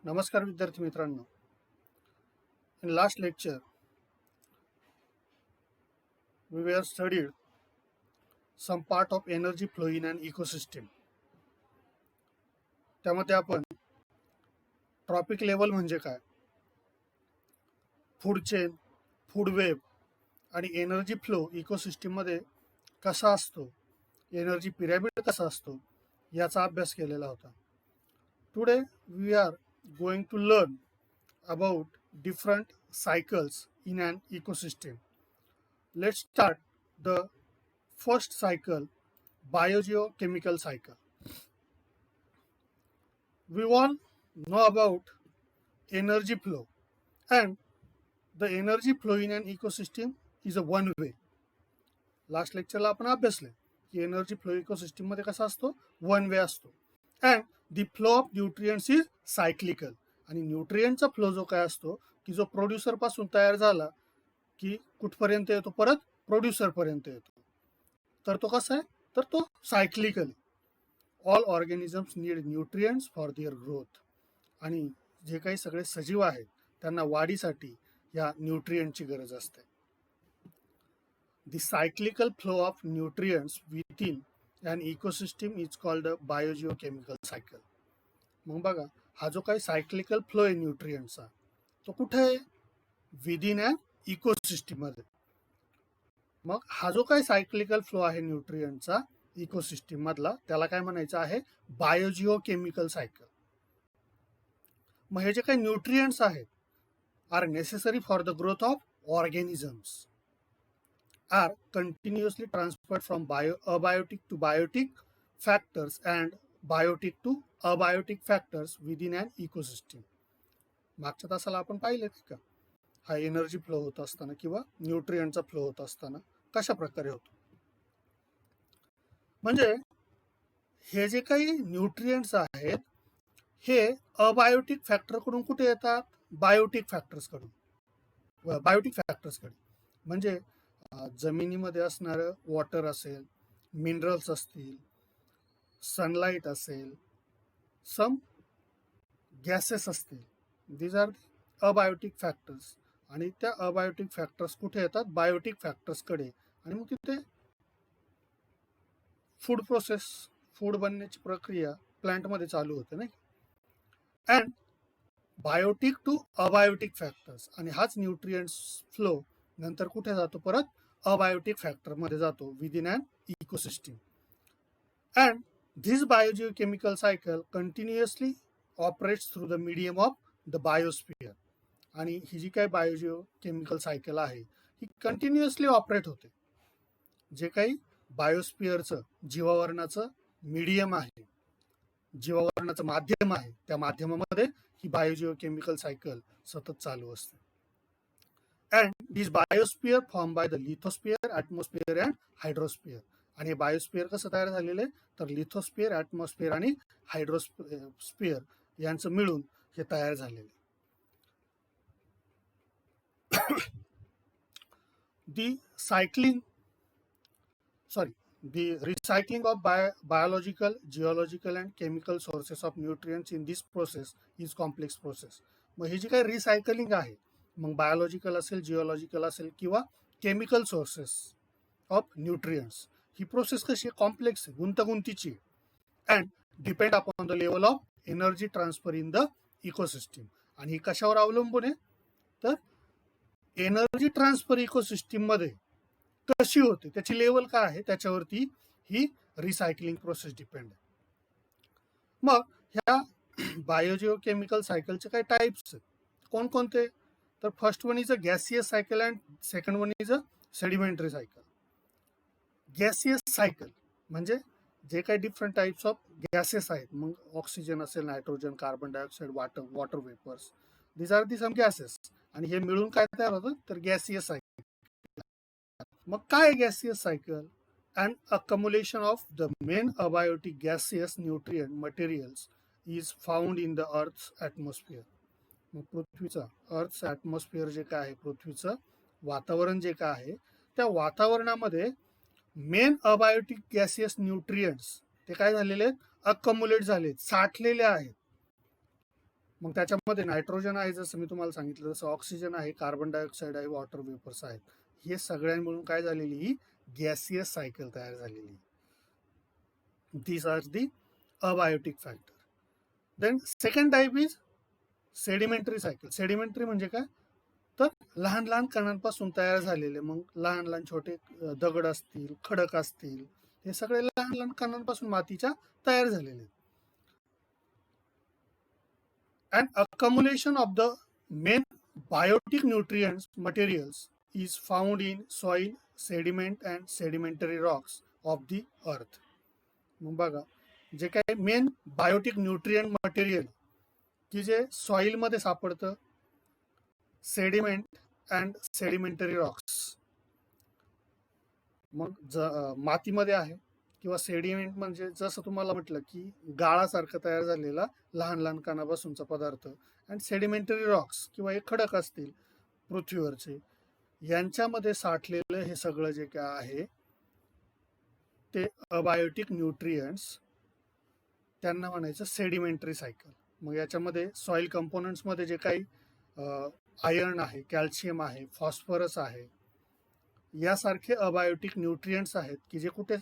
नमस्कार विद्यार्थी मित्रांनो. In last lecture we were studied some part of energy flow in an ecosystem. त्यामध्ये आपण ट्रॉपिक लेवल म्हणजे काय, फूड चेन, फूड वेब आणि एनर्जी फ्लो इकोसिस्टम मध्ये कसा असतो, एनर्जी पिरॅमिड कसा असतो याचा अभ्यास केलेला होता. Today we are going to learn about different cycles in an ecosystem. Let's start the first cycle, biogeochemical cycle. We all know about energy flow, and the energy flow in an ecosystem is a one way. Last लेक्चरला आपण अभ्यासले की energy flow ecosystem मध्ये कसा असतो, one way असतो. And the flow of nutrients is cyclical. आणि न्यूट्रिएंटचा फ्लो जो काय असतो की जो प्रोड्युसर पासून तयार झाला की कुठपर्यंत येतो, परत प्रोड्युसर पर्यंत येतो, तर तो कसा आहे, तर तो cyclical. All organisms need nutrients for their growth. आणि जे काही सगळे सजीव आहेत त्यांना वाढीसाठी या न्यूट्रिएंटची गरज असते. The cyclical flow of nutrients within an ecosystem is called a biogeochemical cycle. मग बघा, हा जो काही सायक्लिकल फ्लो आहे न्यूट्रिएंटचा, तो कुठे आहे, विदिन अन इकोसिस्टम मध्ये. मग हा जो काही सायक्लिकल फ्लो आहे न्यूट्रिएंटचा इकोसिस्टम मधला, त्याला काय म्हणायचं आहे, बायोजिओकेमिकल सायकल. मग हे जे काही न्यूट्रिएंट्स आहेत are necessary for the growth of organisms, are continuously transferred from abiotic to biotic factors and biotic to abiotic factors within an ecosystem. मागच्या तासाला आपण पाहिले का हा एनर्जी फ्लो होत असताना किंवा न्यूट्रिएंटचा फ्लो होत असताना कशा प्रकारे होतो. म्हणजे हे जे काही न्यूट्रिएंट्स आहेत हे अबायोटिक फॅक्टर कडून कुठे येतात, बायोटिक फॅक्टर्स कडून. म्हणजे जमिनीमध्ये असणारं वॉटर असेल, मिनरल्स असतील, सनलाईट असेल, सम गॅसेस असतील, दीज आर अबायोटिक फॅक्टर्स. आणि त्या अबायोटिक फॅक्टर्स कुठे येतात, बायोटिक फॅक्टर्सकडे. आणि मग तिथे फूड प्रोसेस, फूड बनण्याची प्रक्रिया प्लांटमध्ये चालू होते नाही. And biotic to abiotic factors, आणि हाच न्यूट्रिएंट्स फ्लो नंतर कुठे जातो, परत अबायोटिक फॅक्टर मध्ये जातो within an ecosystem. And this biogeochemical cycle continuously operates through the medium of the biosphere. आणि ही जी काही बायोजिओकेमिकल सायकल आहे ही कंटिन्युअसली ऑपरेट होते. जे काही बायोस्फिअरचं, जीवावरणाचं मीडियम आहे, जीवावरणाचं माध्यम आहे, त्या माध्यमामध्ये ही बायोजिओकेमिकल सायकल सतत चालू असते. And this biosphere formed by the lithosphere, atmosphere and hydrosphere. आणि हे बायोस्फिअर कसं तयार झालेलं आहे, तर लिथोस्फिअर, ॲटमॉस्फिअर आणि हायड्रोस्फिअर यांचं मिळून हे तयार झालेलं आहे. The recycling of biological, geological and chemical sources of nutrients in this process is complex process. मग ही जी काही रिसायकलिंग आहे, मग बायोलॉजिकल असेल, जिओलॉजिकल असेल किंवा chemical sources of nutrients, he process कशी कॉम्प्लेक्स आहे, गुंतागुंतीची. And depend upon the level of energy transfer in the ecosystem. आणि ही कशावर अवलंबून आहे, तर एनर्जी ट्रान्सफर इकोसिस्टम मध्ये कशी होते, त्याची लेवल काय आहे, त्याच्यावरती ही रिसायकलिंग प्रोसेस डिपेंड आहे. मग ह्या बायोजिओकेमिकल सायकलचे काही टाइप्स आहेत, कोणकोणते, तर first one is a gaseous cycle and second one is a sedimentary cycle. Gaseous cycle म्हणजे जे काही डिफरंट टाइप्स ऑफ गॅसेस आहेत, मग ऑक्सिजन असेल, nitrogen, carbon dioxide, water vapours, these are the some gases. आणि हे मिळून काय तयार होतं, तर गॅसियस सायकल. मग काय gaseous cycle, and accumulation of the main abiotic gaseous nutrient materials is found in the earth's atmosphere. मग पृथ्वीचा, अर्थ्स ॲटमॉस्फिअर जे काय आहे, पृथ्वीचं वातावरण जे काय आहे, त्या वातावरणामध्ये मेन अबायोटिक गॅसियस न्यूट्रिएंट्स ते काय झालेले आहेत, अकम्युलेट झाले, साठलेले आहेत. मग त्याच्यामध्ये नायट्रोजन आहे, जसं मी तुम्हाला सांगितलं, जसं ऑक्सिजन आहे, कार्बन डायऑक्साईड आहे, वॉटर वेपर्स आहेत. हे सगळ्यां मिळून काय झालेली ही गॅसियस सायकल तयार झालेली. These are the abiotic factor. Then second type is sedimentary cycle. Sedimentary म्हणजे काय, तर लहान लहान कणांपासून तयार झालेले, मग लहान लहान छोटे दगड असतील, खडक असतील, हे सगळे लहान लहान कणांपासून मातीच्या तयार झालेले. And accumulation of the main biotic nutrients materials is found in soil, sediment and sedimentary rocks of the earth. मग बघा, जे काही मेन बायोटिक न्यूट्रिएंट मटेरियल की जे सॉइलमध्ये सापडतं, सेडिमेंट अँड सेडिमेंटरी रॉक्स, मग मातीमध्ये आहे, किंवा सेडिमेंट म्हणजे जसं तुम्हाला म्हटलं की गाळासारखं तयार झालेला लहान लहान कणापासूनचा पदार्थ, अँड सेडिमेंटरी रॉक्स किंवा हे खडक असतील पृथ्वीवरचे, यांच्यामध्ये साठलेलं हे सगळं जे काय आहे ते अबायोटिक न्यूट्रिएंट्स, त्यांना म्हणायचं सेडिमेंटरी सायकल. मग याच्यामध्ये सॉइल कंपोनंट्समध्ये जे काही आयर्न आहे, कॅल्शियम आहे, फॉस्फरस आहे, यासारखे अबायोटिक न्यूट्रिएंट्स आहेत की जे कुठे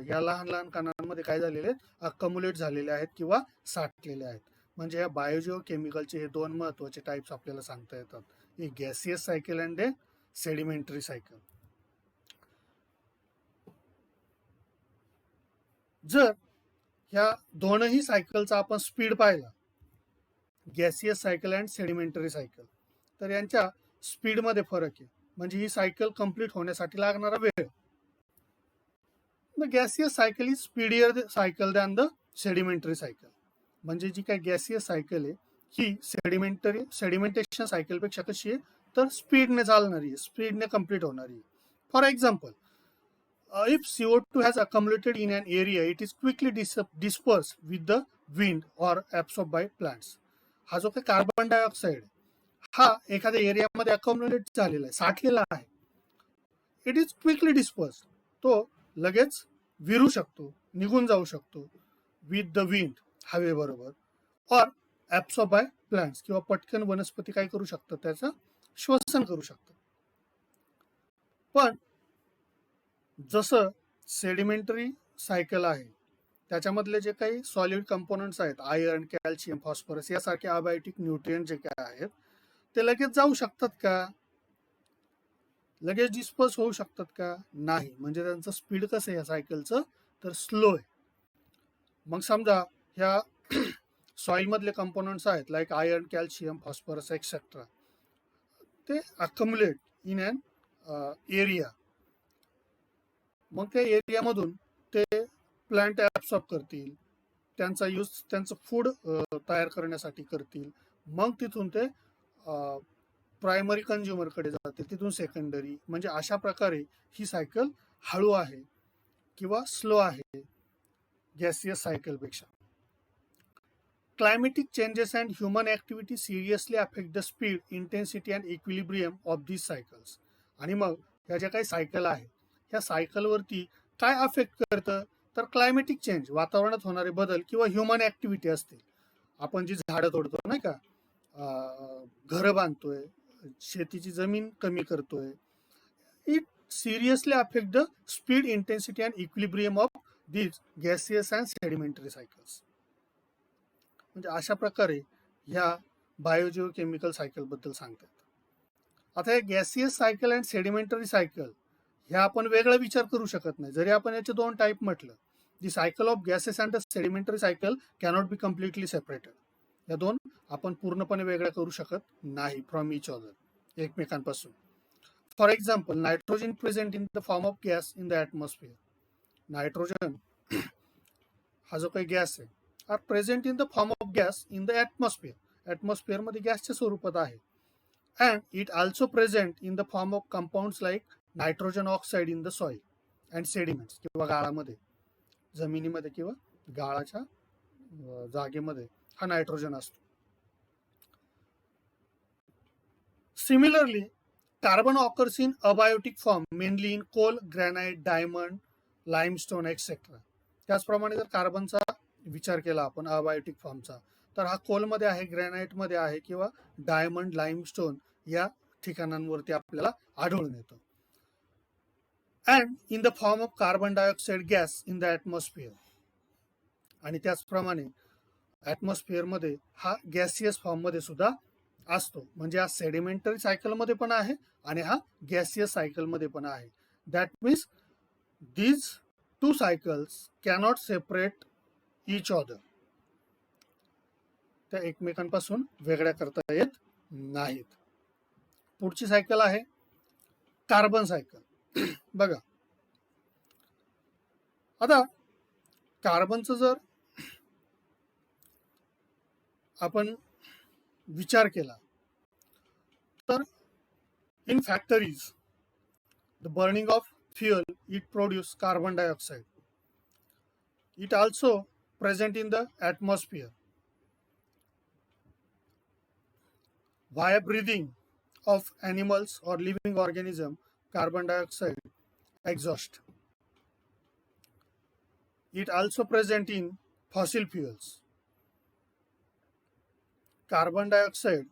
या लहान लहान कणांमध्ये काय झालेले आहेत, अकम्युलेट झालेले आहेत किंवा साठलेले आहेत. म्हणजे या बायोजिओ केमिकलचे हे दोन महत्वाचे टाइप्स आपल्याला सांगता येतात, एक gaseous cycle and A sedimentary cycle. जर ह्या दोनही सायकलचा आपण स्पीड पाहिला, gaseous cycle and sedimentary cycle, तर यांच्या स्पीडमध्ये फरक आहे. म्हणजे ही सायकल कंप्लीट होण्यासाठी लागणारा वेळ. The gaseous cycle is speedier cycle than the sedimentary cycle. म्हणजे जी काही गॅसियस सायकल आहे ही सेडिमेंटेशन सायकलपेक्षा कशी आहे, तर स्पीडने चालणारी आहे, स्पीडने कंप्लीट होणारी आहे. For example, if CO2 has accumulated in an area, it is quickly dispersed with the wind or absorbed by plants. हा जो काही कार्बन डायऑक्साईड हा एखाद्या एरियामध्ये अकम्युलेट झालेला आहे, साठलेला आहे, इट इज क्विकली डिस्पर्स, तो लगेच विरू शकतो, निघून जाऊ शकतो, विथ द विंड, हवेबरोबर, और ॲब्सॉर्ब बाय प्लांट्स, किंवा पटकन वनस्पती काय करू शकतात, त्याचं श्वसन करू शकतात. पण जसं सेडिमेंटरी सायकल आहे त्याच्यामधले जे काही सॉलिड कंपोनंट्स आहेत, आयर्न, कॅल्शियम, फॉस्फरस यासारखे अबायोटिक न्यूट्रिएंट जे काय आहेत ते लगेच जाऊ शकतात का, लगेच डिस्पर्स होऊ शकतात का, नाही. म्हणजे त्यांचं स्पीड कसं आहे या सायकलचं, तर स्लो आहे. मग समजा ह्या सॉइल मधले कंपोनंट्स आहेत like iron, calcium, phosphorus etcetera, ते अकम्युलेट इन अन एरिया. मग त्या एरियामधून ते प्लांट ॲब्सॉर्ब करतील, त्यांचा यूज त्यांचं फूड तयार करण्यासाठी करतील, मग तिथून ते प्रायमरी कंझ्युमरकडे जातील, तिथून सेकंडरी. म्हणजे अशा प्रकारे ही सायकल हळू आहे किंवा स्लो आहे गॅसियस सायकलपेक्षा. Climatic changes and human activity seriously affect the speed, intensity and equilibrium of these cycles. आणि मग ह्या ज्या काही सायकल आहे ह्या सायकलवरती काय अफेक्ट करतं, तर क्लायमेटिक चेंज, वातावरणात होणारे बदल, किंवा ह्युमन ॲक्टिव्हिटी असतील, आपण जी झाडं तोडतो नाही का, घरं बांधतोय, शेतीची जमीन कमी करतोय, it seriously affect the speed, intensity and equilibrium of these gaseous and sedimentary cycles. म्हणजे अशा प्रकारे ह्या बायोजिओ केमिकल सायकल बद्दल सांगतात. आता हे gaseous cycle and sedimentary cycle ह्या आपण वेगळा विचार करू शकत नाही. जरी आपण याचे दोन टाईप म्हटलं, the cycle of gases and the sedimentary cycle cannot be completely separated. या दोन आपण पूर्णपणे वेगळ्या करू शकत नाही फ्रॉम इच अदर, एकमेकांपासून. For example, nitrogen present in the form of gas in the atmosphere. Nitrogen हा जो काही गॅस आहे are present in the form of gas in the atmosphere. ॲटमॉस्फिअरमध्ये गॅसच्या स्वरूपात आहे. And it also present in the form of compounds like nitrogen oxide in the soil and sediments, किंवा गाळामध्ये, जमिनीमध्ये किंवा गाळाच्या जागेमध्ये हा नायट्रोजन असतो. Similarly, carbon occurs in abiotic form mainly in coal, granite, diamond, limestone etcetera. त्याचप्रमाणे जर कार्बनचा विचार केला आपण अबायोटिक फॉर्मचा, तर हा कोलमध्ये आहे, ग्रॅनाइटमध्ये आहे किंवा डायमंड, लाईमस्टोन या ठिकाणांवरती आपल्याला आढळून येतो. And in the form of carbon dioxide gas in the atmosphere. आणि त्याचप्रमाणे ॲटमॉस्फिअरमध्ये हा गॅसियस फॉर्ममध्ये सुद्धा असतो. म्हणजे हा सेडिमेंटरी सायकलमध्ये पण आहे आणि हा गॅसियस सायकलमध्ये पण आहे. That means these two cycles cannot separate each other. त्या एकमेकांपासून वेगळ्या करता येत नाहीत. पुढची सायकल आहे कार्बन सायकल. बघा आता कार्बनचं जर आपण विचार केला तर in factories the burning of fuel it produce carbon dioxide. It also present in the atmosphere via breathing of animals or living organism. Carbon dioxide exhaust. It also present in fossil fuels. Carbon dioxide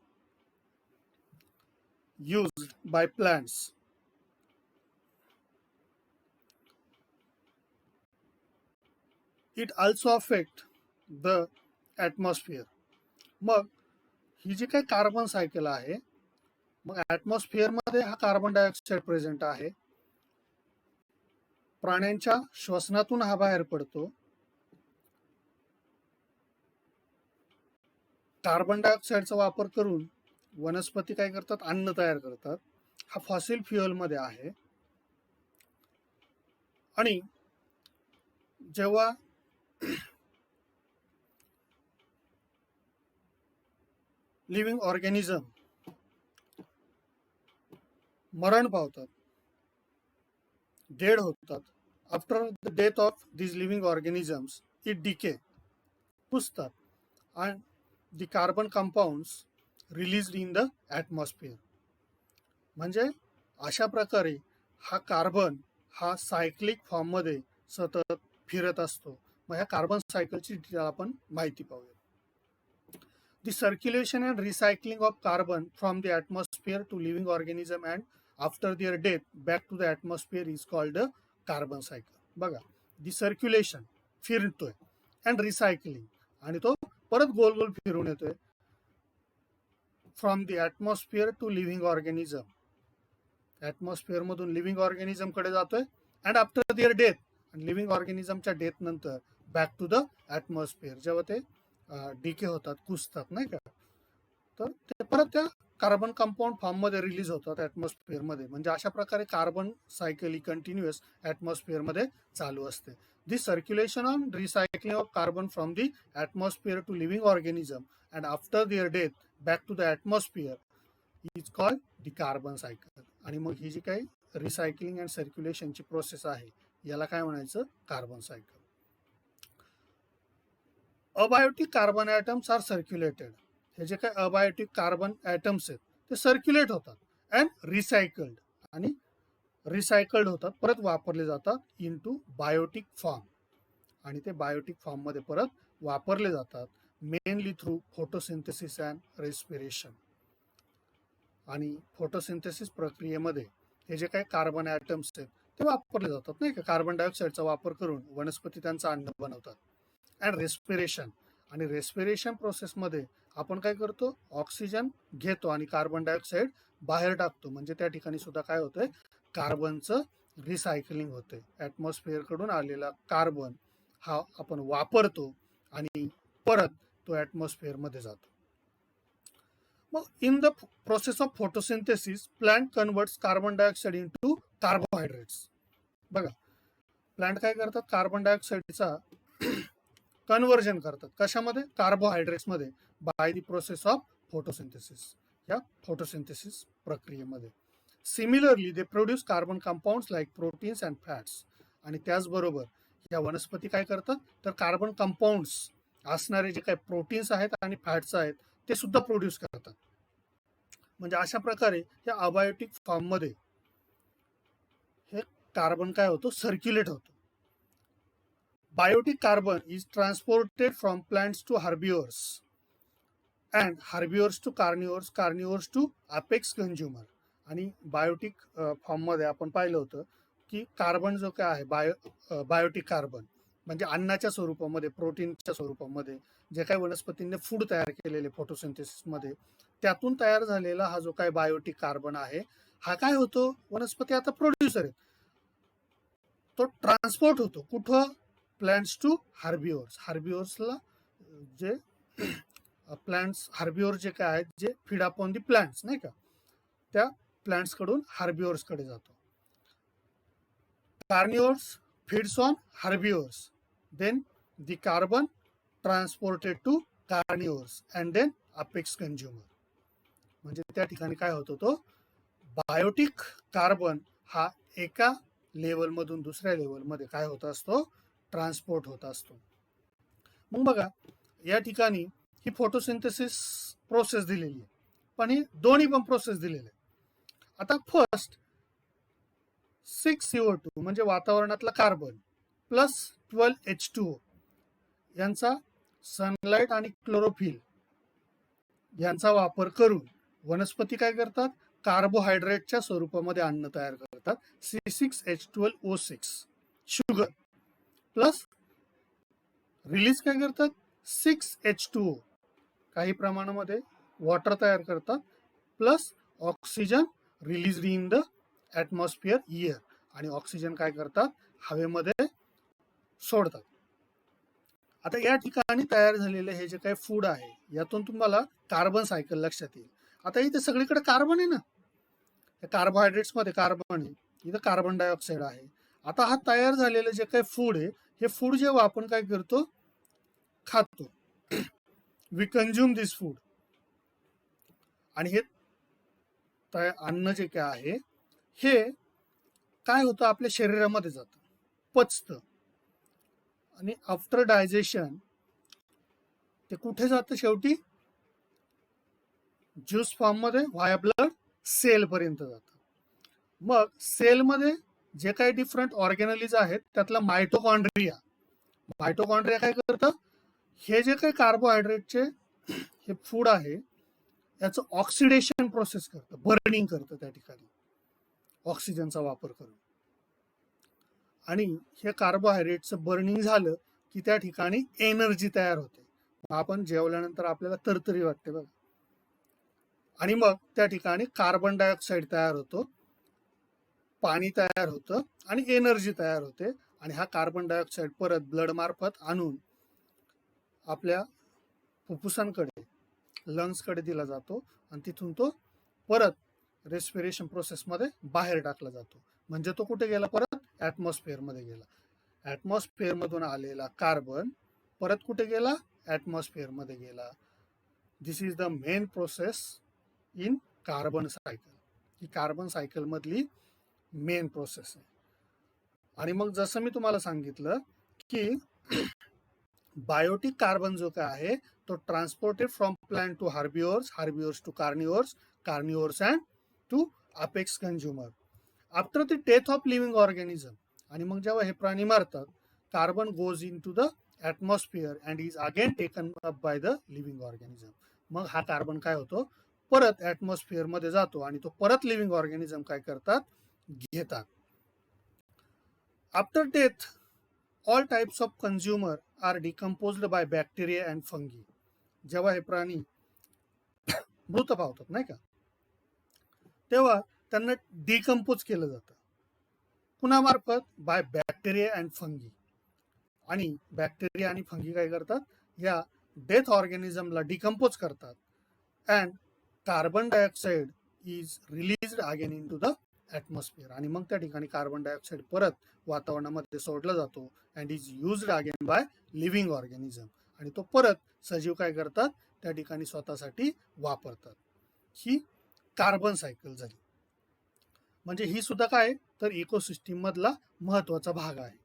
used by plants. It also affect the atmosphere. मग ही जी काही carbon cycle आहे, मग ॲटमॉस्फिअरमध्ये हा carbon dioxide present आहे. प्राण्यांच्या श्वसनातून हा बाहेर पडतो. कार्बन डायऑक्साईडचा वापर करून वनस्पती काय करतात, अन्न तयार करतात. हा फॉसिल फ्युएलमध्ये आहे. आणि जेव्हा लिव्हिंग ऑर्गॅनिझम मरण पावतात, डेड होतात, after the death of this living organisms it decay, कुजतात, and the carbon compounds released in the atmosphere. म्हणजे अशा प्रकारे हा कार्बन हा सायक्लिक फॉर्ममध्ये सतत फिरत असतो. मग ह्या कार्बन सायकलची डिटेल आपण माहिती पाहूया. The circulation and recycling of carbon from the atmosphere to living organism and after their death back to the atmosphere is called a carbon cycle. बघा, the circulation फिरतोय and recycling आणि तो परत गोल गोल फिरून येतोय from the atmosphere to living organism. Atmosphere मधून living organism कडे जातोय अँड आफ्टर देअर डेथ, आणि लिव्हिंग ऑर्गॅनिझमच्या डेथ नंतर बॅक टू द ॲटमॉस्फिअर, जेव्हा ते डिके होतात, कुजतात, नाही का, तर ते परत त्या कार्बन कंपाऊंड फॉर्ममध्ये रिलीज होतात ॲटमॉस्फिअरमध्ये. म्हणजे अशा प्रकारे कार्बन सायकल ही कंटिन्युअस ॲटमॉस्फिअरमध्ये चालू असते. The circulation on recycling of carbon from the atmosphere to living organism and after their death back to the atmosphere is called the carbon cycle. आणि मग ही जी काही रिसायकलिंग अँड सर्क्युलेशनची प्रोसेस आहे याला काय म्हणायचं, carbon cycle. Abiotic carbon atoms are circulated. हे जे काही अबायोटिक कार्बन ॲटम्स आहेत ते सर्क्युलेट होतात अँड रिसायकल्ड होतात, परत वापरले जातात इन टू बायोटिक फॉर्म. आणि ते बायोटिक फॉर्ममध्ये परत वापरले जातात mainly through photosynthesis and respiration. आणि फोटोसिंथेसिस प्रक्रियेमध्ये हे जे काही कार्बन ॲटम्स आहेत ते वापरले जातात, नाही का. कार्बन डायऑक्साईडचा वापर करून वनस्पती त्यांचं अन्न बनवतात. अँड रेस्पिरेशन, आणि रेस्पिरेशन प्रोसेसमध्ये आपण काय करतो, ऑक्सिजन घेतो आणि कार्बन डायऑक्साईड बाहेर टाकतो. म्हणजे त्या ठिकाणी सुद्धा काय होतंय, कार्बनचं रिसायकलिंग होते. ॲटमॉस्फिअरकडून आलेला कार्बन हा आपण वापरतो आणि परत तो ॲटमॉस्फिअरमध्ये जातो. मग in the process of photosynthesis plant converts carbon dioxide into carbohydrates. बघा, प्लांट काय करतात, कार्बन डायऑक्साईडचा कन्वर्जन करतात. कशामध्ये, कार्बोहायड्रेट्समध्ये, by the process of photosynthesis, या फोटोसिंथेसिस प्रक्रियेमध्ये. Similarly they produce carbon compounds like proteins and fats. आणि त्याचबरोबर या वनस्पती काय करतात, तर कार्बन कंपाऊंड्स असणारे जे काही प्रोटीन्स आहेत आणि फॅट्स आहेत ते सुद्धा प्रोड्यूस करतात. म्हणजे अशा प्रकारे या अबायोटिक फॉर्ममध्ये हे कार्बन काय होतो, सर्क्युलेट होतो. Biotic carbon is transported from plants to herbivores. And herbivores to carnivores, carnivores to apex consumer. आणि बायोटिक फॉर्ममध्ये आपण पाहिलं होतं की कार्बन जो काय आहे बायोटिक कार्बन म्हणजे अन्नाच्या स्वरूपामध्ये, प्रोटीनच्या स्वरूपामध्ये जे काही वनस्पतींनी फूड तयार केलेले फोटोसिंथेसिसमध्ये, त्यातून तयार झालेला हा जो काय बायोटिक कार्बन आहे, हा काय होतो, वनस्पती आता प्रोड्युसर आहेत, तो ट्रान्सपोर्ट होतो कुठं, प्लांट्स टू हार्बिओर्स. हार्बिओर्सला जे प्लांट्स, हार्बिओर जे काय आहेत जे फीड अपॉन दी प्लांट्स नाही का, त्या प्लांट्स कडून हार्बिओर्स कडे जातो. Carnivores feeds on herbivores, then the carbon transported to carnivores and then apex consumer. म्हणजे त्या ठिकाणी काय होतो, तो बायोटिक कार्बन हा एका लेवलमधून दुसऱ्या लेवलमध्ये काय होत असतो, ट्रान्सपोर्ट होत असतो. मग बघा या ठिकाणी ही फोटोसिंथेसिस प्रोसेस दिलेली आहे, पण ही दोन्ही पण प्रोसेस दिलेले. आता फर्स्ट 6CO2 म्हणजे वातावरणातला कार्बन प्लस 12H2O यांचा सनलाइट आणि क्लोरोफिल यांचा वापर करून वनस्पती काय करतात, कार्बोहायड्रेटच्या स्वरूपामध्ये अन्न तयार करतात. C6H12O6 शुगर प्लस रिलीज काय करतात, 6H2O काही प्रमाणामध्ये वॉटर तयार करतात, plus oxygen release in the atmosphere air, आणि ऑक्सिजन काय करतात, हवेमध्ये सोडतात. आता या ठिकाणी तयार झालेले हे जे काही फूड आहे यातून तुम्हाला कार्बन सायकल लक्षात येईल. आता इथे सगळीकडे कार्बन आहे ना, कार्बोहायड्रेट्स मध्ये कार्बन आहे, इथं कार्बन डायऑक्साईड आहे. आता हा तयार झालेलं जे काही फूड आहे, हे फूड जेव्हा आपण काय करतो, खातो, वी कंझ्युम दिस फूड, आणि हे अन्न जे काय आहे हे काय होतं, आपल्या शरीरामध्ये जातं, पचतं, आणि आफ्टर डायजेशन ते कुठे जातं, शेवटी ज्यूस फॉर्म मध्ये व्हाया ब्लड सेल पर्यंत जातं. मग सेलमध्ये जे काही डिफरंट ऑर्गॅनलीज आहेत त्यातला मायटोकॉन्ड्रिया काय करतं, हे जे काही कार्बोहायड्रेटचे हे फूड आहे याचं ऑक्सिडेशन प्रोसेस करतं, बर्निंग करतं त्या ठिकाणी ऑक्सिजनचा वापर करून. आणि हे कार्बोहायड्रेटचं बर्निंग झालं की त्या ठिकाणी एनर्जी तयार होते. आपण जेवल्यानंतर आपल्याला तरतरी वाटते बघा, आणि मग त्या ठिकाणी कार्बन डायऑक्साईड तयार होतो, पाणी तयार होतं आणि एनर्जी तयार होते. आणि हा कार्बन डायऑक्साईड परत ब्लड मार्फत आणून आपल्या फुफ्फुसांकडे, लंग्सकडे दिला जातो, आणि तिथून तो परत रेस्पिरेशन प्रोसेसमध्ये बाहेर टाकला जातो. म्हणजे तो कुठे गेला, परत ॲटमॉस्फिअरमध्ये गेला. ॲटमॉस्फिअरमधून आलेला कार्बन परत कुठे गेला, ॲटमॉस्फिअरमध्ये गेला. This is the main process in carbon cycle. ही कार्बन सायकल मधली मेन प्रोसेस आहे. आणि मग जसं मी तुम्हाला सांगितलं की बायोटिक कार्बन जो काय आहे तो transported from plant to herbivores, herbivores to carnivores, carnivores and to apex consumer after the death of living organism. आणि मग जेव्हा हे प्राणी मारतात, carbon goes in to the atmosphere and is again taken up by the living organism. मग हा carbon काय होतो, परत ॲटमॉस्फिअर मध्ये जातो, आणि तो परत लिव्हिंग ऑर्गॅनिझम काय करतात, घेतात. After death all types of consumer are decomposed by bacteria and fungi. जेव्हा हे प्राणी मृत पावतात नाही का, तेव्हा त्यांना डिकम्पोज केलं जातं, कुणामार्फत, बाय बॅक्टेरिया अँड फंगी. आणि बॅक्टेरिया आणि फंगी काय करतात, या डेथ ऑर्गॅनिझमला डिकम्पोज करतात, and carbon dioxide is released again in to the atmosphere. आणि मग त्या ठिकाणी कार्बन डायऑक्साईड परत वातावरणामध्ये सोडला जातो, and is used again by living organism. आणि तो परत सजीव काय करतात, त्या ठिकाणी स्वतःसाठी वापरतात. ही कार्बन सायकल झाली. म्हणजे ही सुद्धा काय तर इकोसिस्टीम मधला महत्वाचा भाग आहे.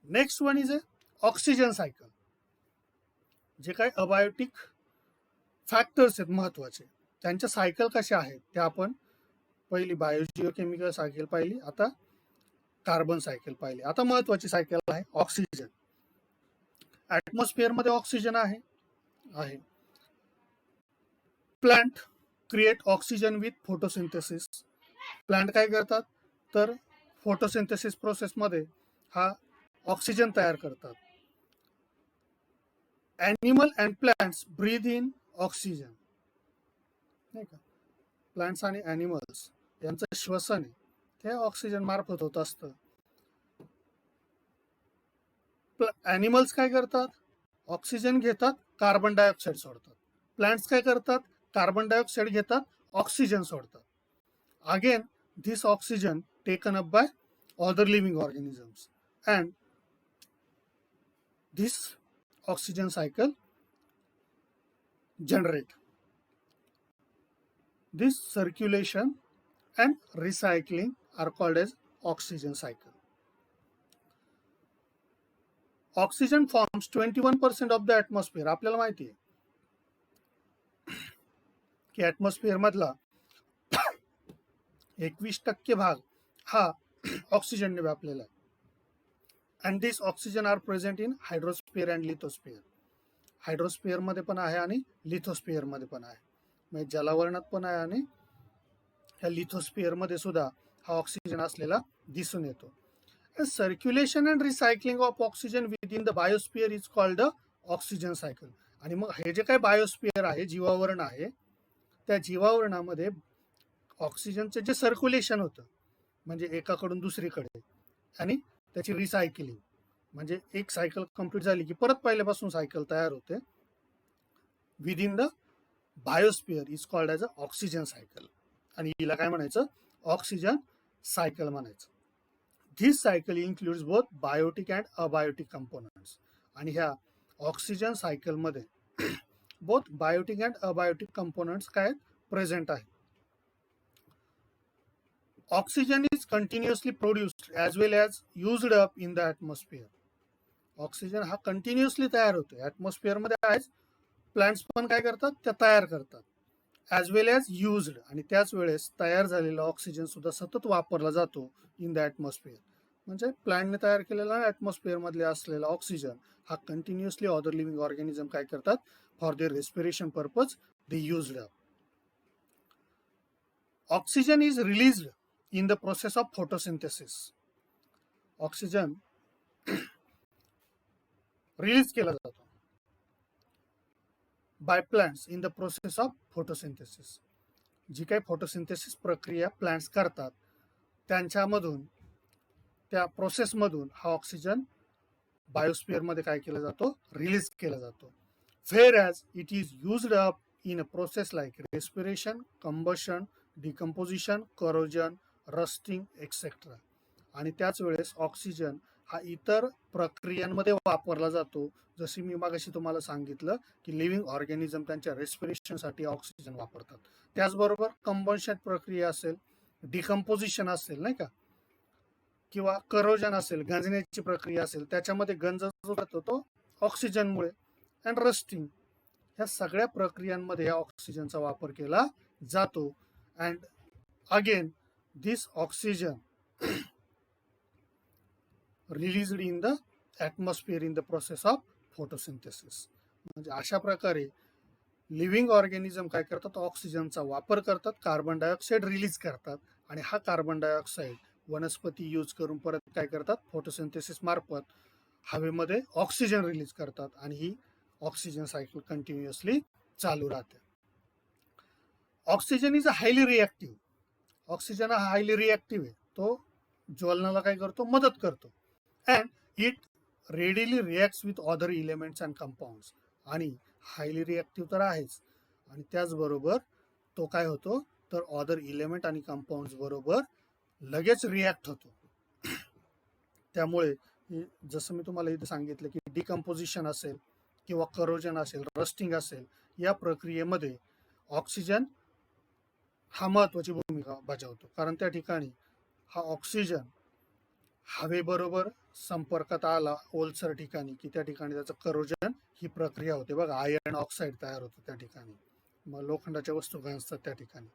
Next one is oxygen cycle. जे काही अबायोटिक फॅक्टर्स आहेत महत्वाचे, त्यांच्या सायकल कशा आहेत त्या आपण पहिली बायोजिओकेमिकल सायकल पाहिली, आता कार्बन सायकल पाहिली. आता महत्वाची सायकल आहे ऑक्सिजन. ॲटमॉस्फिअर मध्ये ऑक्सिजन आहे, plant create oxygen with photosynthesis. Plant काय करतात तर फोटोसिंथेसिस प्रोसेसमध्ये हा ऑक्सिजन तयार करतात. Animal and plants breathe in oxygen. नाही का, प्लांट्स आणि ॲनिमल्स यांचं श्वसन हे ऑक्सिजन मार्फत होत असतं. ॲनिमल्स काय करतात, ऑक्सिजन घेतात, कार्बन डायऑक्साईड सोडतात. प्लांट्स काय करतात, कार्बन डायऑक्साईड घेतात, ऑक्सिजन सोडतात. Again this oxygen taken up by other living organisms, and this oxygen cycle generate this circulation and recycling are called as oxygen cycle. Oxygen forms 21% of the atmosphere. आपल्याला माहिती आहे की atmosphere मधला 21% भाग हा ऑक्सिजनने व्यापलेला आहे. And this oxygen are present in hydrosphere and lithosphere. Hydrosphere मध्ये पण आहे आणि लिथोस्फिअर मध्ये पण आहे. म्हणजे जलावरणात पण आहे आणि ह्या लिथोस्फिअर मध्ये सुद्धा हा ऑक्सिजन असलेला दिसून येतो. Circulation and recycling of oxygen with in the biosphere is called the oxygen cycle. आणि मग हे जे काही बायोस्फिअर आहे, जीवावरण आहे, त्या जीवावरणामध्ये ऑक्सिजनचे जे सर्क्युलेशन होतं म्हणजे एकाकडून दुसरीकडे, आणि त्याची रिसायकलिंग म्हणजे एक सायकल कंप्लीट झाली की परत पहिल्यापासून सायकल तयार होते, within the biosphere is called as a oxygen cycle. आणि हिला काय म्हणायचं, ऑक्सिजन सायकल म्हणायचं. This cycle includes both biotic and abiotic components. आणि ह्या ऑक्सिजन सायकलमध्ये both biotic and abiotic components काय प्रेझेंट आहेत. Oxygen is continuously produced as well as used up in the atmosphere. Oxygen हा कंटिन्युअसली तयार होतो, ॲटमॉस्फिअरमध्ये आहेच, प्लांट्स पण काय करतात, त्या तयार करतात, ॲज वेल ॲज युज्ड. आणि त्याच वेळेस तयार झालेला ऑक्सिजन सुद्धा सतत वापरला जातो इन द ॲटमॉस्फिअर. म्हणजे प्लांटने तयार केलेला ॲटमॉस्फिअरमधले असलेला ऑक्सिजन हा कंटिन्युअसली अदर लिव्हिंग ऑर्गॅनिझम काय करतात, for their respiration purpose they used up. Oxygen is released in the process of photosynthesis. Oxygen release केला जातो by plants in the process of photosynthesis. जी काही फोटोसिंथेसिस प्रक्रिया प्लांट्स करतात त्यांच्यामधून, त्या प्रोसेसमधून हा ऑक्सिजन बायोस्फिअरमध्ये काय केला जातो, रिलीज केला जातो. Where as it is used up in a process like respiration, combustion, decomposition, corrosion, rusting etcetera. आणि त्याच वेळेस ऑक्सिजन हा इतर प्रक्रियांमध्ये वापरला जातो. जशी मी मागाशी तुम्हाला सांगितलं की लिव्हिंग ऑर्गॅनिझम त्यांच्या रेस्पिरेशनसाठी ऑक्सिजन वापरतात. त्याचबरोबर कंबशन प्रक्रिया असेल, डिकम्पोजिशन असेल नाही का, किंवा करोजन असेल, गंजण्याची प्रक्रिया असेल, त्याच्यामध्ये गंज जो जातो तो ऑक्सिजनमुळे, अँड रस्टिंग, ह्या सगळ्या प्रक्रियांमध्ये या ऑक्सिजनचा वापर केला जातो. And again this oxygen released in the atmosphere in the process of photosynthesis. म्हणजे अशा प्रकारे लिव्हिंग ऑर्गॅनिझम काय करतात, ऑक्सिजनचा वापर करतात, कार्बन डायऑक्साईड रिलीज करतात, आणि हा कार्बन डायऑक्साईड वनस्पती यूज करून परत काय करतात, फोटोसिंथेसिस मार्फत हवेमध्ये ऑक्सिजन रिलीज करतात, आणि ही ऑक्सिजन सायकल कंटिन्युअसली चालू राहते. Oxygen is a highly reactive. Oxygen हा हायली रिॲक्टिव्ह आहे, तो ज्वलनाला काय करतो, मदत करतो. And it readily reacts with other elements and compounds. आणि हायली रिॲक्टिव्ह तर आहेच, आणि त्याचबरोबर तो काय होतो तर अदर इलेमेंट आणि कंपाऊंड्स बरोबर लगेच रिॲक्ट होतो. त्यामुळे जसं मी तुम्हाला इथे सांगितलं की डिकम्पोजिशन असेल किंवा करोजन असेल, रस्टिंग असेल, या प्रक्रियेमध्ये ऑक्सिजन हा महत्वाची भूमिका बजावतो. कारण त्या ठिकाणी हा ऑक्सिजन हवेबरोबर संपर्कात आला ओलसर ठिकाणी की त्या ठिकाणी त्याचं करोजन ही प्रक्रिया होते. बघा, आयर्न ऑक्साईड तयार होतं त्या ठिकाणी, मग लोखंडाच्या वस्तू गंजतात त्या ठिकाणी.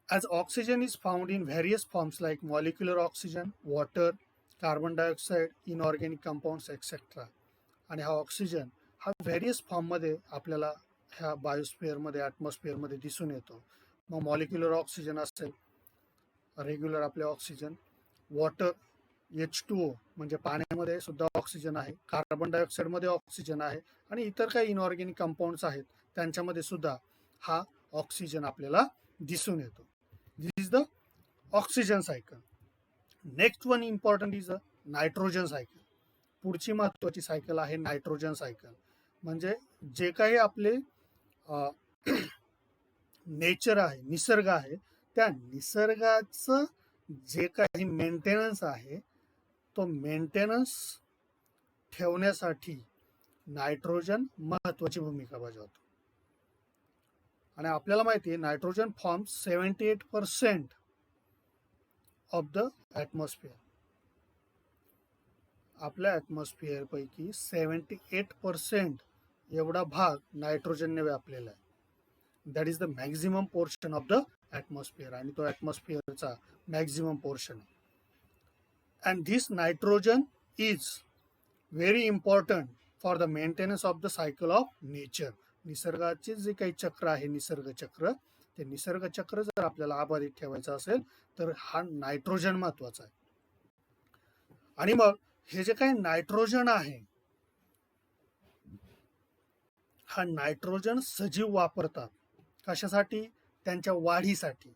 As oxygen is found in various forms like molecular oxygen, water, carbon dioxide, inorganic compounds, etc. आणि हा ऑक्सिजन हा व्हेरियस फॉर्ममध्ये आपल्याला ह्या बायोस्फिअरमध्ये ॲटमॉस्फिअरमध्ये दिसून येतो. मग मॉलिक्युलर ऑक्सिजन असेल, रेग्युलर आपले ऑक्सिजन, वॉटर H2O म्हणजे पाण्यामध्ये सुद्धा ऑक्सिजन आहे, कार्बन डायऑक्साईडमध्ये ऑक्सिजन आहे आणि इतर काही इनऑर्गॅनिक कंपाऊंड्स आहेत त्यांच्यामध्ये सुद्धा हा ऑक्सिजन आपल्याला दिसून येतो. This is the oxygen cycle. Next one important is the nitrogen cycle. पुढची महत्वाची सायकल आहे नायट्रोजन सायकल. म्हणजे जे काही आपले नेचर आहे, निसर्ग आहे, त्या निसर्गाचं जे काही मेंटेनन्स आहे तो मेंटेनन्स ठेवण्यासाठी नायट्रोजन महत्वाची भूमिका बजावतो. आणि आपल्याला माहिती आहे nitrogen forms 78% of the atmosphere. आपल्या ॲटमॉस्फिअर पैकी 78% एवढा भाग नायट्रोजनने व्यापलेला आहे. That is the maximum portion of the atmosphere आणि तो ॲटमॉस्फिअरचा मॅक्झिमम पोर्शन आहे. And this nitrogen is very important for the maintenance of the cycle of nature. निसर्गाचे जे काही चक्र आहे, निसर्ग चक्र, ते निसर्ग चक्र जर आपल्याला अबाधित ठेवायचं असेल तर हा नायट्रोजन महत्वाचा आहे. आणि मग हे जे काही नायट्रोजन आहे, हा नायट्रोजन सजीव वापरतात. कशासाठी? त्यांच्या वाढीसाठी.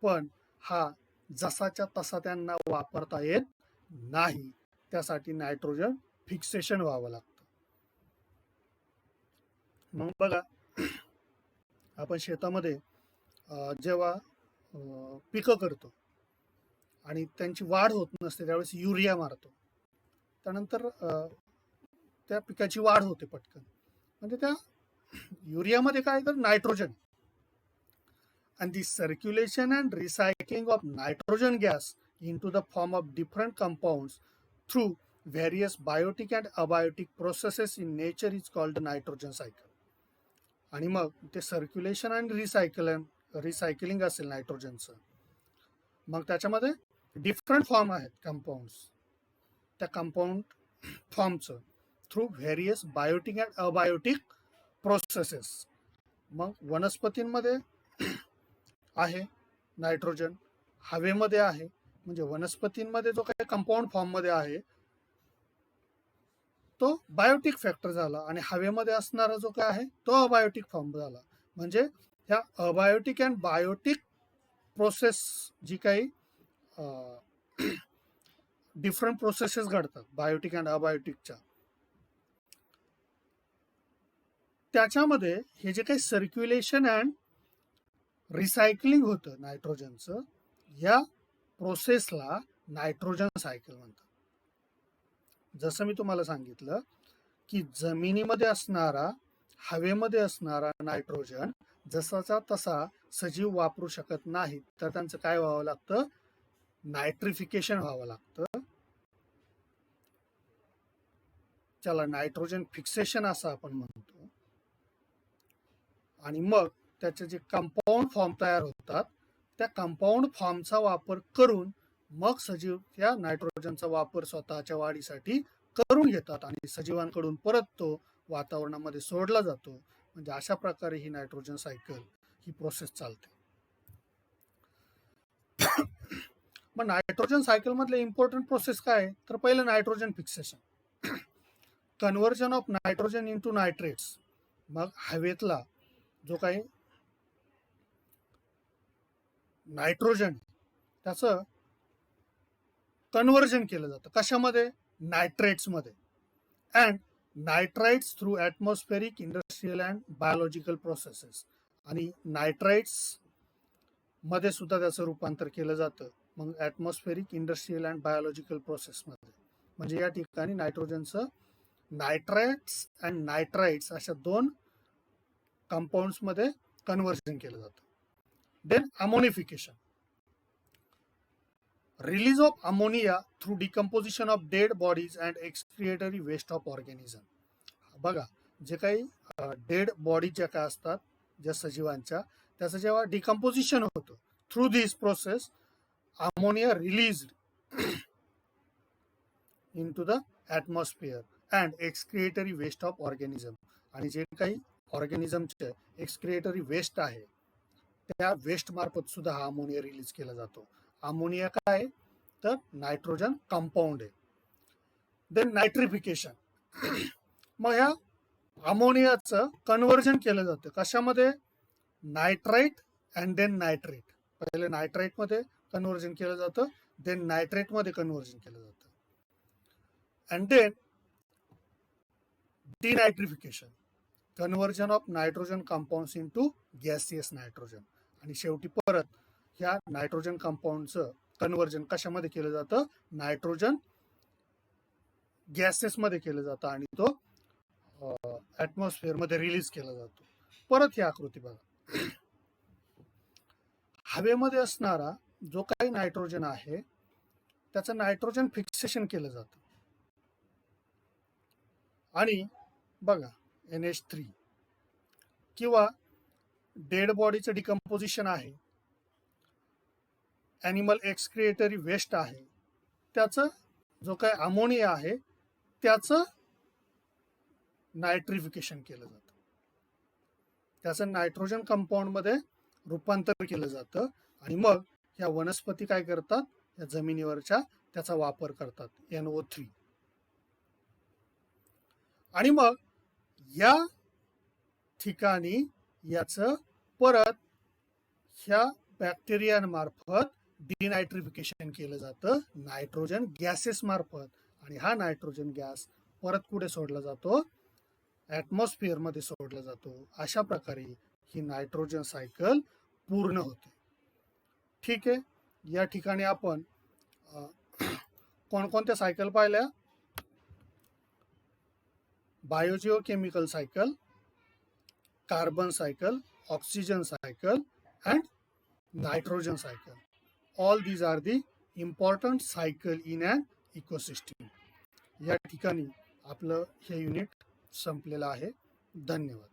पण हा जसाच्या तसा त्यांना वापरता येत नाही. त्यासाठी नायट्रोजन फिक्सेशन व्हावं लागतं. मग बघा, आपण शेतामध्ये जेव्हा पिकं करतो आणि त्यांची वाढ होत नसते त्यावेळेस युरिया मारतो. त्यानंतर त्या पिकाची वाढ होते पटकन. म्हणजे त्या युरियामध्ये काय तर nitrogen. and the circulation and recycling of nitrogen gas into the form of different compounds through various biotic and abiotic processes in nature is called the nitrogen cycle. आणि मग ते सर्क्युलेशन आणि रिसायकलिंग असेल नायट्रोजनचं, मग त्याच्यामध्ये डिफरंट फॉर्म आहेत compounds. त्या कंपाऊंड फॉर्मचं through various biotic and abiotic processes. मग वनस्पतींमध्ये आहे नायट्रोजन, हवेमध्ये आहे, म्हणजे वनस्पतींमध्ये जो काही कंपाऊंड फॉर्ममध्ये आहे तो बायोटिक फॅक्टर झाला आणि हवेमध्ये असणारा जो काय आहे तो अबायोटिक फॉर्म झाला. म्हणजे ह्या अबायोटिक अँड बायोटिक प्रोसेस जी काही डिफरंट प्रोसेसेस घडतात बायोटिक अँड अबायोटिकच्या, त्याच्यामध्ये हे जे काही सर्क्युलेशन अँड रिसायकलिंग होतं नायट्रोजनचं, या प्रोसेसला नायट्रोजन सायकल म्हणतात. जसं मी तुम्हाला सांगितलं की जमिनीमध्ये असणारा, हवेमध्ये असणारा नायट्रोजन जसाचा तसा सजीव वापरू शकत नाही, तर त्यांचं काय व्हावं लागतं? नायट्रिफिकेशन व्हावं लागतं. त्याला नायट्रोजन फिक्सेशन असं आपण म्हणतो. आणि मग त्याचे जे कंपाऊंड फॉर्म तयार होतात त्या कंपाऊंड फॉर्मचा वापर करून मग सजीव त्या नायट्रोजनचा वापर स्वतःच्या वाढीसाठी करून घेतात आणि सजीवांकडून परत तो वातावरणामध्ये सोडला जातो. म्हणजे अशा प्रकारे ही नायट्रोजन सायकल ही प्रोसेस चालते. मग नायट्रोजन सायकल मधले इम्पॉर्टंट प्रोसेस काय? तर पहिलं nitrogen fixation, conversion of nitrogen into nitrates. मग हवेतला जो काही नायट्रोजन त्याचं कन्व्हर्जन केलं जातं. कशामध्ये? नायट्रेट्समध्ये. And nitrites through atmospheric, industrial and biological processes. आणि नायट्राइट्स मध्ये सुद्धा त्याचं रूपांतर केलं जातं मग ॲटमॉस्फेरिक, इंडस्ट्रियल अँड बायोलॉजिकल प्रोसेसमध्ये. म्हणजे या ठिकाणी नायट्रोजनचं नायट्राइट्स अँड नायट्राइट्स अशा दोन कंपाऊंड्समध्ये कन्व्हर्जन केलं जातं. Then ammonification, release of ammonia through decomposition of dead bodies and excretory waste of organism. बघा, जे काही डेड बॉडी ज्या काय असतात ज्या सजीवांच्या, त्याचं जेव्हा डिकम्पोजिशन होतं through this process ammonia release in to the atmosphere and excretory waste of organism. आणि जे काही ऑर्गॅनिझमचे एक्सक्रिएटरी वेस्ट आहे, त्या वेस्ट मार्फत सुद्धा हा अमोनिया रिलीज केला जातो. अमोनिया काय आहे? तर नायट्रोजन कंपाऊंड आहे. Then nitrification. मग ह्या अमोनियाचं कन्व्हर्जन केलं जातं कशामध्ये? Nitrite and then nitrate. पहिले नायट्राइटमध्ये कन्व्हर्जन केलं जातं, देन नायट्रेटमध्ये कन्व्हर्जन केलं जातं, and then denitrification, conversion of nitrogen compounds into gaseous nitrogen. आणि शेवटी परत ह्या नायट्रोजन कंपाऊंडचं कन्व्हर्जन कशामध्ये केलं जातं? नायट्रोजन गॅसेसमध्ये केलं जातं आणि तो ॲटमॉस्फिअरमध्ये रिलीज केला जातो. परत ही आकृती बघा. हवेमध्ये असणारा जो काही नायट्रोजन आहे त्याचं नायट्रोजन फिक्सेशन केलं जातं. आणि बघा NH3 किंवा डेड बॉडीचं डिकम्पोजिशन आहे, ॲनिमल एक्सक्रिएटरी वेस्ट आहे, त्याचं जो काही अमोनिया आहे त्याचं नायट्रिफिकेशन केलं जातं, त्याचं नायट्रोजन कंपाऊंडमध्ये रूपांतर केलं जातं आणि मग ह्या वनस्पती काय करतात? या जमिनीवरच्या त्याचा वापर करतात, NO3. आणि मग या ठिकाणी याचं परत ह्या बॅक्टेरियांमार्फत डिनायट्रिफिकेशन केलं जातं नायट्रोजन गॅसेस मार्फत. आणि हा नायट्रोजन गॅस परत कुठे सोडला जातो? ॲटमॉस्फिअरमध्ये सोडला जातो. अशा प्रकारे ही नायट्रोजन सायकल पूर्ण होते. ठीक आहे, या ठिकाणी आपण कोणकोणत्या सायकल पाहिल्या? Biogeochemical cycle, carbon cycle, oxygen cycle and nitrogen cycle. All these are the important cycle in an ecosystem. या ठिकाणी आपलं हे युनिट संपलेलं आहे. धन्यवाद.